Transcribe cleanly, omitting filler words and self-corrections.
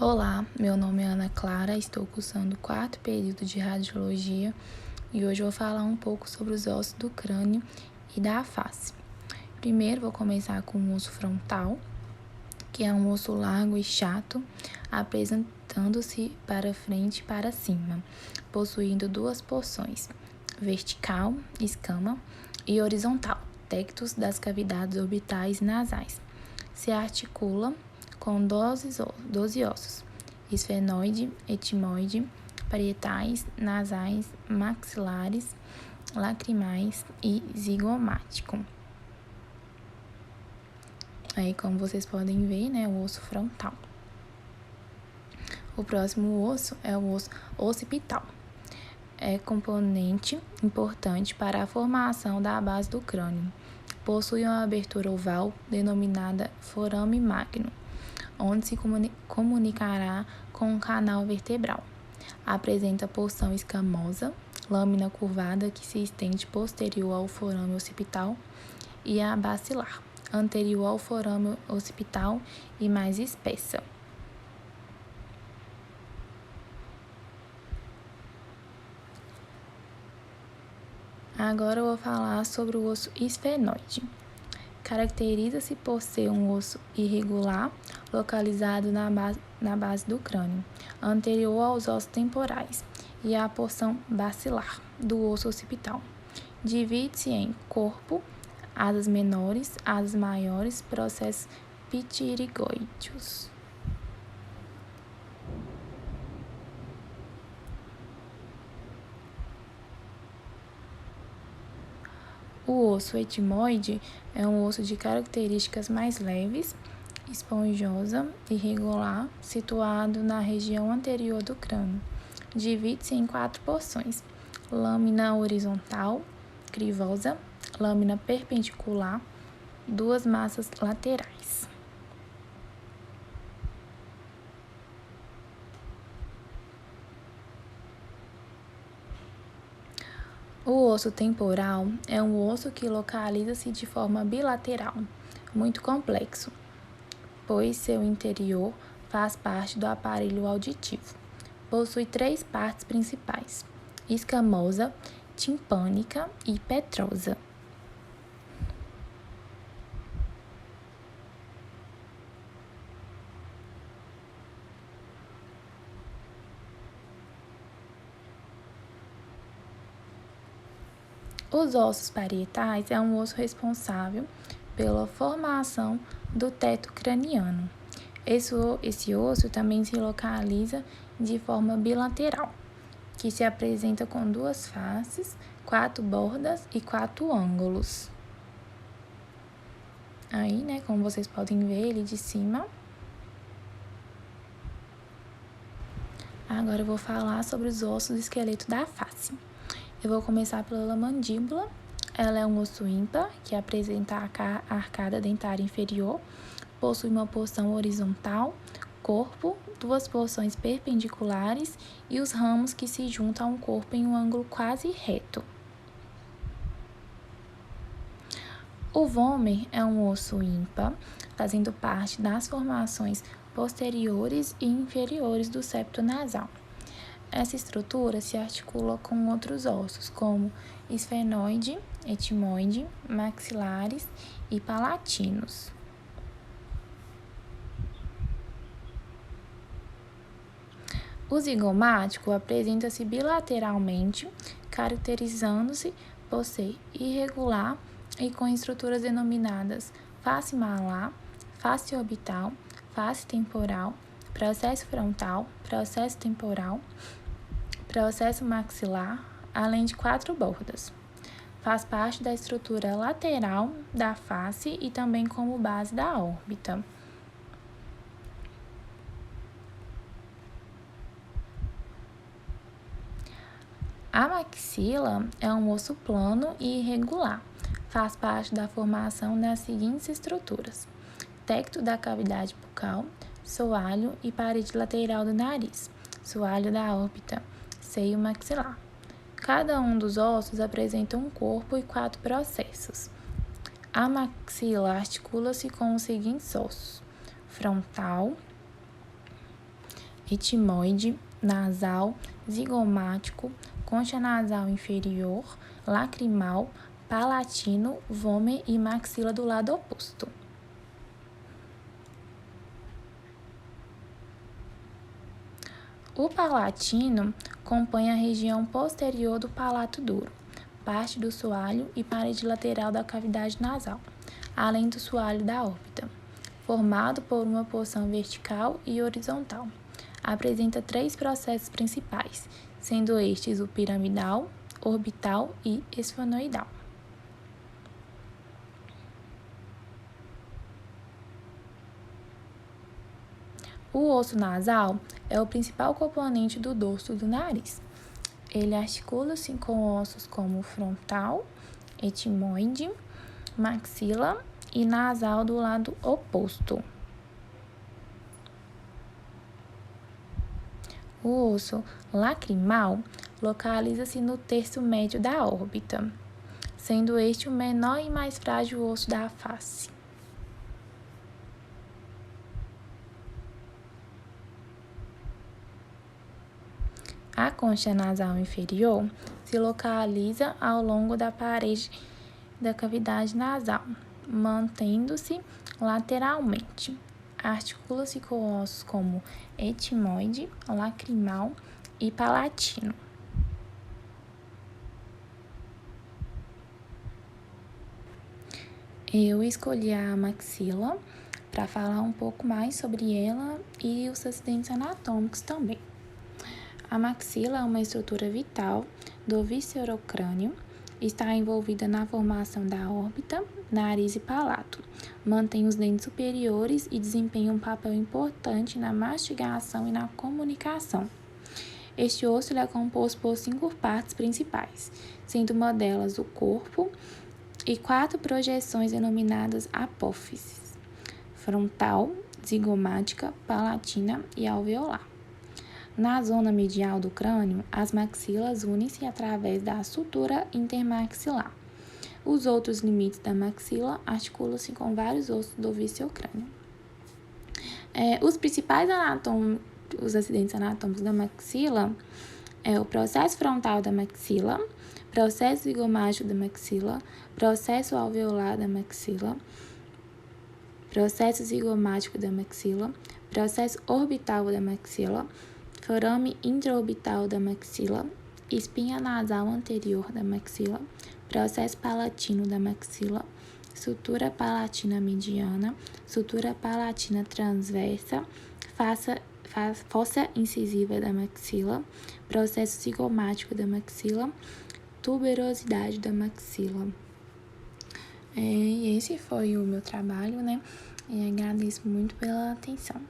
Olá, meu nome é Ana Clara, estou cursando o quarto período de radiologia e hoje eu vou falar um pouco sobre os ossos do crânio e da face. Primeiro vou começar com o osso frontal, que é um osso largo e chato, apresentando-se para frente e para cima, possuindo duas porções, vertical, escama, e horizontal, tectus das cavidades orbitais e nasais. Se articula com 12 ossos, esfenoide, etimoide, parietais, nasais, maxilares, lacrimais e zigomático. Aí, como vocês podem ver, né, o osso frontal. O próximo osso é o osso occipital. É componente importante para a formação da base do crânio. Possui uma abertura oval denominada forame magno, onde se comunicará com o canal vertebral. Apresenta porção escamosa, lâmina curvada que se estende posterior ao forame occipital e a bacilar, anterior ao forame occipital e mais espessa. Agora eu vou falar sobre o osso esfenoide. Caracteriza-se por ser um osso irregular, localizado na base do crânio, anterior aos ossos temporais, e a porção bacilar do osso occipital. Divide-se em corpo, asas menores, asas maiores, processos pterygoideus. O osso etimoide é um osso de características mais leves, esponjosa e regular, situado na região anterior do crânio. Divide-se em 4 porções: lâmina horizontal, crivosa, lâmina perpendicular, 2 massas laterais. O osso temporal é um osso que localiza-se de forma bilateral, muito complexo, pois seu interior faz parte do aparelho auditivo. Possui 3 partes principais: escamosa, timpânica e petrosa. Os ossos parietais é um osso responsável pela formação do teto craniano. Esse osso também se localiza de forma bilateral, que se apresenta com 2 faces, 4 bordas e 4 ângulos. Aí, né, como vocês podem ver ele de cima. Agora eu vou falar sobre os ossos do esqueleto da face. Eu vou começar pela mandíbula. Ela é um osso ímpar que apresenta a arcada dentária inferior, possui uma porção horizontal, corpo, 2 porções perpendiculares e os ramos que se juntam ao corpo em um ângulo quase reto. O vômer é um osso ímpar, fazendo parte das formações posteriores e inferiores do septo nasal. Essa estrutura se articula com outros ossos, como esfenoide, etimoide, maxilares e palatinos. O zigomático apresenta-se bilateralmente, caracterizando-se por ser irregular e com estruturas denominadas face malar, face orbital, face temporal, processo frontal, processo temporal, processo maxilar, além de 4 bordas. Faz parte da estrutura lateral da face e também como base da órbita. A maxila é um osso plano e irregular. Faz parte da formação das seguintes estruturas: tecto da cavidade bucal, soalho e parede lateral do nariz, soalho da órbita, seio maxilar. Cada um dos ossos apresenta um corpo e 4 processos. A maxila articula-se com os seguintes ossos: frontal, etimoide, nasal, zigomático, concha nasal inferior, lacrimal, palatino, vômer e maxila do lado oposto. O palatino compõe a região posterior do palato duro, parte do soalho e parede lateral da cavidade nasal, além do soalho da órbita, formado por uma porção vertical e horizontal. Apresenta 3 processos principais, sendo estes o piramidal, orbital e esfenoidal. O osso nasal é o principal componente do dorso do nariz. Ele articula-se com ossos como o frontal, etimoide, maxila e nasal do lado oposto. O osso lacrimal localiza-se no terço médio da órbita, sendo este o menor e mais frágil osso da face. A concha nasal inferior se localiza ao longo da parede da cavidade nasal, mantendo-se lateralmente. Articula-se com ossos como etimoide, lacrimal e palatino. Eu escolhi a maxila para falar um pouco mais sobre ela e os acidentes anatômicos também. A maxila é uma estrutura vital do viscerocrânio, está envolvida na formação da órbita, nariz e palato, mantém os dentes superiores e desempenha um papel importante na mastigação e na comunicação. Este osso é composto por 5 partes principais, sendo uma delas o corpo e 4 projeções denominadas apófises: frontal, zigomática, palatina e alveolar. Na zona medial do crânio, as maxilas unem-se através da sutura intermaxilar. Os outros limites da maxila articulam-se com vários ossos do viscerocrânio. Os principais os acidentes anatômicos da maxila é o processo frontal da maxila, processo zigomático da maxila, processo alveolar da maxila, processo zigomático da maxila, processo orbital da maxila, forame intraorbital da maxila, espinha nasal anterior da maxila, processo palatino da maxila, sutura palatina mediana, sutura palatina transversa, fossa incisiva da maxila, processo zigomático da maxila, tuberosidade da maxila. E esse foi o meu trabalho, né? E agradeço muito pela atenção.